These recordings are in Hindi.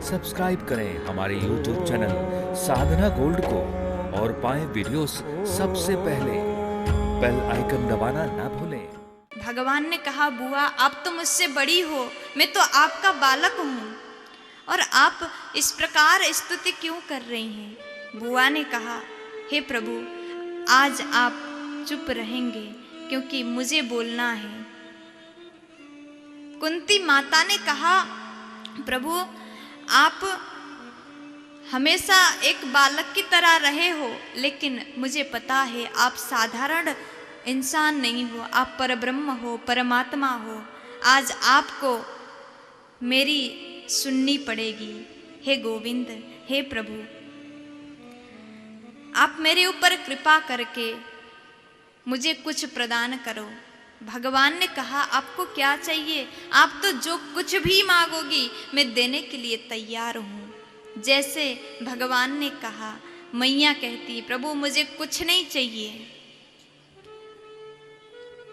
सब्सक्राइब करें हमारे YouTube चैनल साधना गोल्ड को और पाएं वीडियोस सबसे पहले। बेल आइकन दबाना ना भूलें। भगवान ने कहा, बुआ आप तो मुझसे बड़ी हो, मैं तो आपका बालक हूँ और आप इस प्रकार स्तुति क्यों कर रही हैं। बुआ ने कहा, हे प्रभु आज आप चुप रहेंगे क्योंकि मुझे बोलना है। कुंती माता ने कहा, प्रभु आप हमेशा एक बालक की तरह रहे हो, लेकिन मुझे पता है आप साधारण इंसान नहीं हो, आप परब्रह्म हो, परमात्मा हो। आज आपको मेरी सुननी पड़ेगी। हे गोविंद, हे प्रभु आप मेरे ऊपर कृपा करके मुझे कुछ प्रदान करो। भगवान ने कहा, आपको क्या चाहिए? आप तो जो कुछ भी मांगोगी मैं देने के लिए तैयार हूँ। जैसे भगवान ने कहा, मैया कहती, प्रभु मुझे कुछ नहीं चाहिए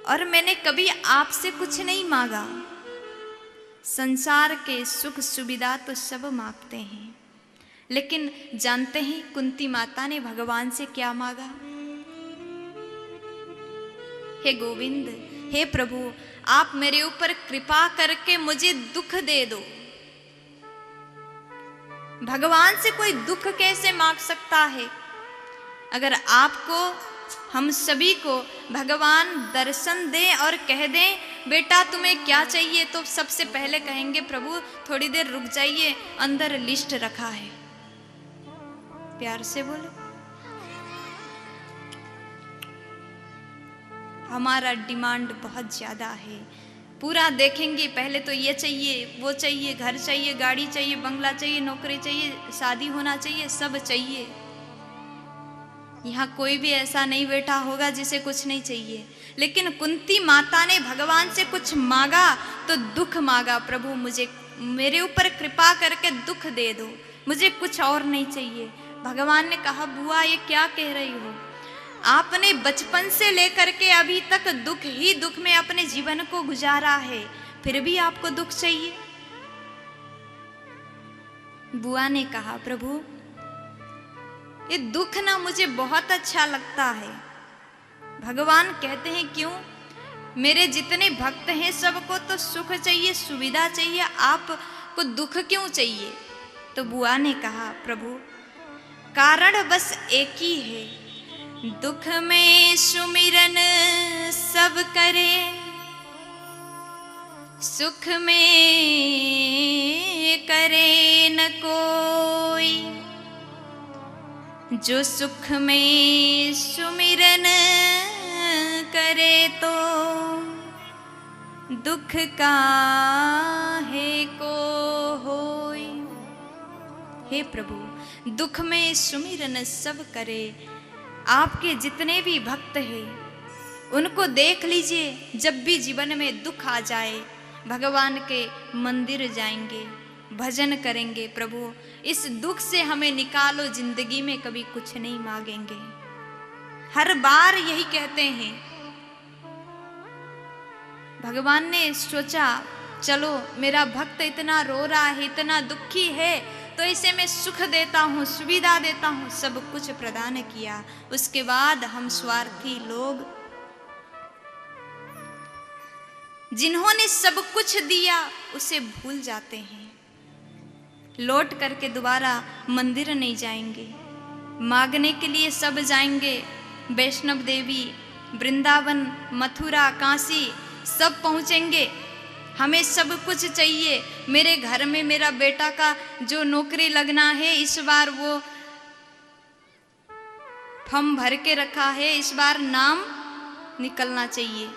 और मैंने कभी आपसे कुछ नहीं मांगा। संसार के सुख सुविधा तो सब मांगते हैं, लेकिन जानते हैं कुंती माता ने भगवान से क्या मांगा? हे गोविंद, हे प्रभु आप मेरे ऊपर कृपा करके मुझे दुख दे दो। भगवान से कोई दुख कैसे मांग सकता है? अगर आपको, हम सभी को भगवान दर्शन दे और कह दें बेटा तुम्हें क्या चाहिए, तो सबसे पहले कहेंगे प्रभु थोड़ी देर रुक जाइए, अंदर लिस्ट रखा है। प्यार से बोलो। हमारा डिमांड बहुत ज़्यादा है। पूरा देखेंगे, पहले तो ये चाहिए, वो चाहिए, घर चाहिए, गाड़ी चाहिए, बंगला चाहिए, नौकरी चाहिए, शादी होना चाहिए, सब चाहिए। यहाँ कोई भी ऐसा नहीं बैठा होगा जिसे कुछ नहीं चाहिए। लेकिन कुंती माता ने भगवान से कुछ मांगा तो दुख मांगा। प्रभु मुझे, मेरे ऊपर कृपा करके दुख दे दो, मुझे कुछ और नहीं चाहिए। भगवान ने कहा, बुआ ये क्या कह रही हो? आपने बचपन से लेकर के अभी तक दुख ही दुख में अपने जीवन को गुजारा है, फिर भी आपको दुख चाहिए? बुआ ने कहा, प्रभु ये दुख ना मुझे बहुत अच्छा लगता है। भगवान कहते हैं, क्यों? मेरे जितने भक्त हैं सबको तो सुख चाहिए, सुविधा चाहिए, आपको दुख क्यों चाहिए? तो बुआ ने कहा, प्रभु कारण बस एक ही है, दुख में सुमिरन सब करे, सुख में करे न कोई। जो सुख में सुमिरन करे तो दुख काहे को होई। हे प्रभु दुख में सुमिरन सब करे। आपके जितने भी भक्त हैं उनको देख लीजिए, जब भी जीवन में दुख आ जाए भगवान के मंदिर जाएंगे, भजन करेंगे, प्रभु इस दुख से हमें निकालो, जिंदगी में कभी कुछ नहीं मांगेंगे। हर बार यही कहते हैं। भगवान ने सोचा, चलो मेरा भक्त इतना रो रहा है, इतना दुखी है, तो इसे मैं सुख देता हूँ, सुविधा देता हूँ, सब कुछ प्रदान किया। उसके बाद हम स्वार्थी लोग, जिन्होंने सब कुछ दिया उसे भूल जाते हैं, लौट करके दोबारा मंदिर नहीं जाएंगे। मांगने के लिए सब जाएंगे, वैष्णव देवी, वृंदावन, मथुरा, काशी सब पहुँचेंगे। हमें सब कुछ चाहिए। मेरे घर में मेरा बेटा का जो नौकरी लगना है, इस बार वो फॉर्म भर के रखा है, इस बार नाम निकलना चाहिए।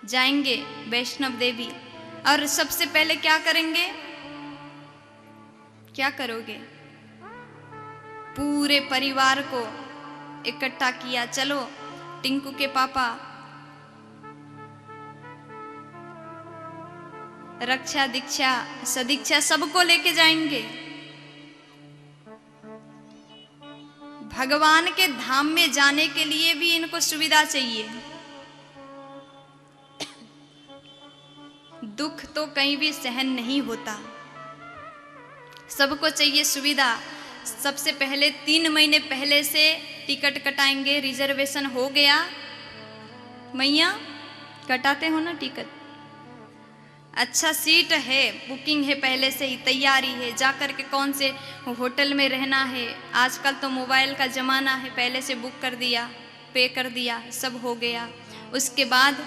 जाएंगे वैष्णव देवी और सबसे पहले क्या करेंगे? क्या करोगे? पूरे परिवार को इकट्ठा किया, चलो टिंकू के पापा रक्षा दीक्षा सदीक्षा सबको लेके जाएंगे। भगवान के धाम में जाने के लिए भी इनको सुविधा चाहिए। दुख तो कहीं भी सहन नहीं होता, सबको चाहिए सुविधा। सबसे पहले 3 महीने पहले से टिकट कटाएंगे, रिजर्वेशन हो गया। मैया कटाते हो ना टिकट? अच्छा सीट है, बुकिंग है, पहले से ही तैयारी है, जाकर के कौन से होटल में रहना है। आजकल तो मोबाइल का ज़माना है, पहले से बुक कर दिया, पे कर दिया, सब हो गया। उसके बाद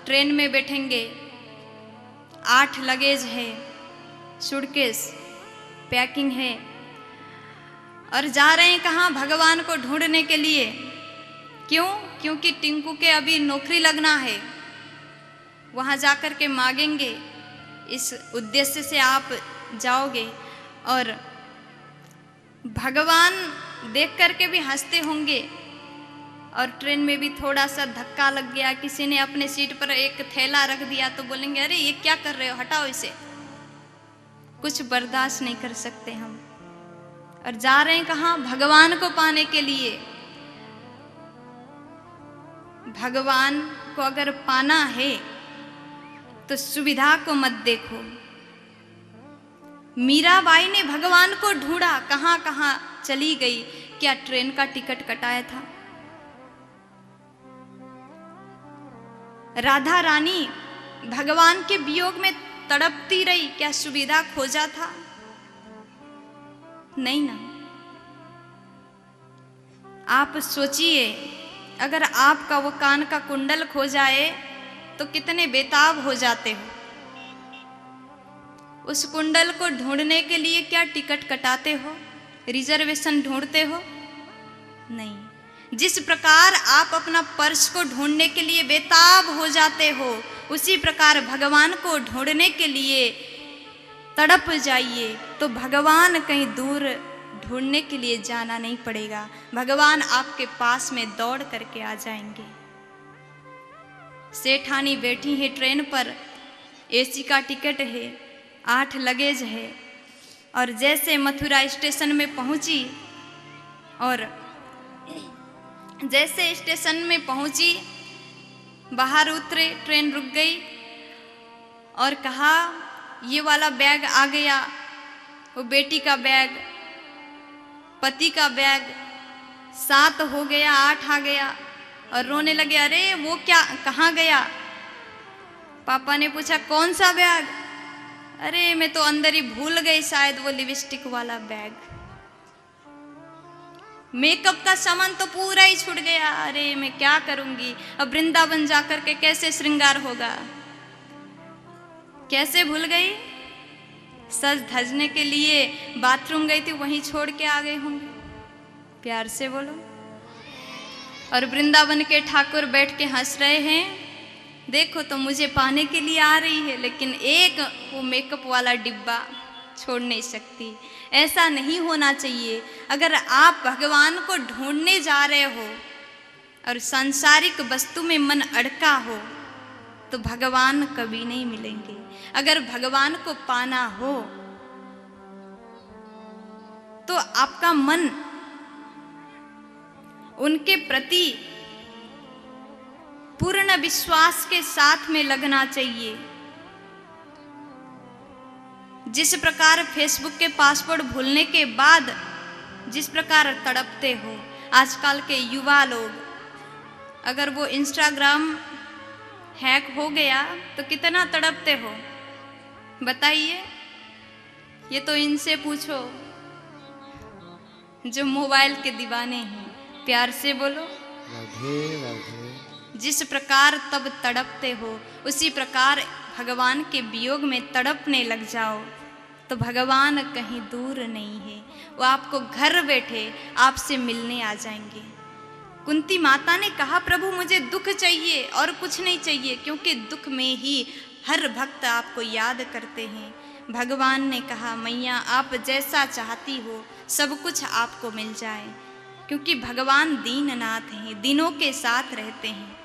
ट्रेन में बैठेंगे, 8 लगेज है, सूटकेस पैकिंग है, और जा रहे हैं कहाँ? भगवान को ढूंढने के लिए। क्यों? क्योंकि टिंकू के अभी नौकरी लगना है, वहाँ जाकर के मांगेंगे। इस उद्देश्य से आप जाओगे और भगवान देख करके भी हंसते होंगे। और ट्रेन में भी थोड़ा सा धक्का लग गया, किसी ने अपने सीट पर एक थैला रख दिया तो बोलेंगे अरे ये क्या कर रहे हो, हटाओ इसे। कुछ बर्दाश्त नहीं कर सकते हम। और जा रहे हैं कहाँ? भगवान को पाने के लिए। भगवान को अगर पाना है तो सुविधा को मत देखो। मीराबाई ने भगवान को ढूंढा, कहाँ कहाँ चली गई। क्या ट्रेन का टिकट कटाया था? राधा रानी भगवान के वियोग में तड़पती रही, क्या सुविधा खोजा था? नहीं ना। आप सोचिए, अगर आपका वो कान का कुंडल खो जाए तो कितने बेताब हो जाते हो। उस कुंडल को ढूंढने के लिए क्या टिकट कटाते हो, रिजर्वेशन ढूंढते हो? नहीं। जिस प्रकार आप अपना पर्स को ढूंढने के लिए बेताब हो जाते हो, उसी प्रकार भगवान को ढूंढने के लिए तड़प जाइए, तो भगवान कहीं दूर ढूंढने के लिए जाना नहीं पड़ेगा। भगवान आपके पास में दौड़ करके आ जाएंगे। सेठानी बैठी है ट्रेन पर, एसी का टिकट है, 8 लगेज है, और जैसे मथुरा स्टेशन में पहुंची, और जैसे स्टेशन में पहुंची, बाहर उतरे, ट्रेन रुक गई और कहा ये वाला बैग आ गया, वो बेटी का बैग, पति का बैग, 7 हो गया, 8 आ गया। और रोने लगे, अरे वो क्या, कहाँ गया? पापा ने पूछा कौन सा बैग? अरे मैं तो अंदर ही भूल गई, शायद वो लिपस्टिक वाला बैग। मेकअप का सामान तो पूरा ही छूट गया। अरे मैं क्या करूंगी, अब वृंदावन जाकर के कैसे श्रृंगार होगा? कैसे भूल गई? सज धजने के लिए बाथरूम गई थी, वहीं छोड़ के आ गए होंगे। प्यार से बोलो। और वृंदावन के ठाकुर बैठ के हंस रहे हैं, देखो तो मुझे पाने के लिए आ रही है, लेकिन एक वो मेकअप वाला डिब्बा छोड़ नहीं सकती। ऐसा नहीं होना चाहिए। अगर आप भगवान को ढूंढने जा रहे हो और सांसारिक वस्तु में मन अड़का हो, तो भगवान कभी नहीं मिलेंगे। अगर भगवान को पाना हो तो आपका मन उनके प्रति पूर्ण विश्वास के साथ में लगना चाहिए। जिस प्रकार फेसबुक के पासवर्ड भूलने के बाद जिस प्रकार तड़पते हो आजकल के युवा लोग, अगर वो इंस्टाग्राम हैक हो गया तो कितना तड़पते हो बताइए। ये तो इनसे पूछो जो मोबाइल के दीवाने हैं। प्यार से बोलो राधे राधे। जिस प्रकार तब तड़पते हो उसी प्रकार भगवान के वियोग में तड़पने लग जाओ, तो भगवान कहीं दूर नहीं है, वो आपको घर बैठे आपसे मिलने आ जाएंगे। कुंती माता ने कहा प्रभु मुझे दुख चाहिए और कुछ नहीं चाहिए, क्योंकि दुख में ही हर भक्त आपको याद करते हैं। भगवान ने कहा मैया आप जैसा चाहती हो सब कुछ आपको मिल जाए, क्योंकि भगवान दीननाथ हैं, दिनों के साथ रहते हैं।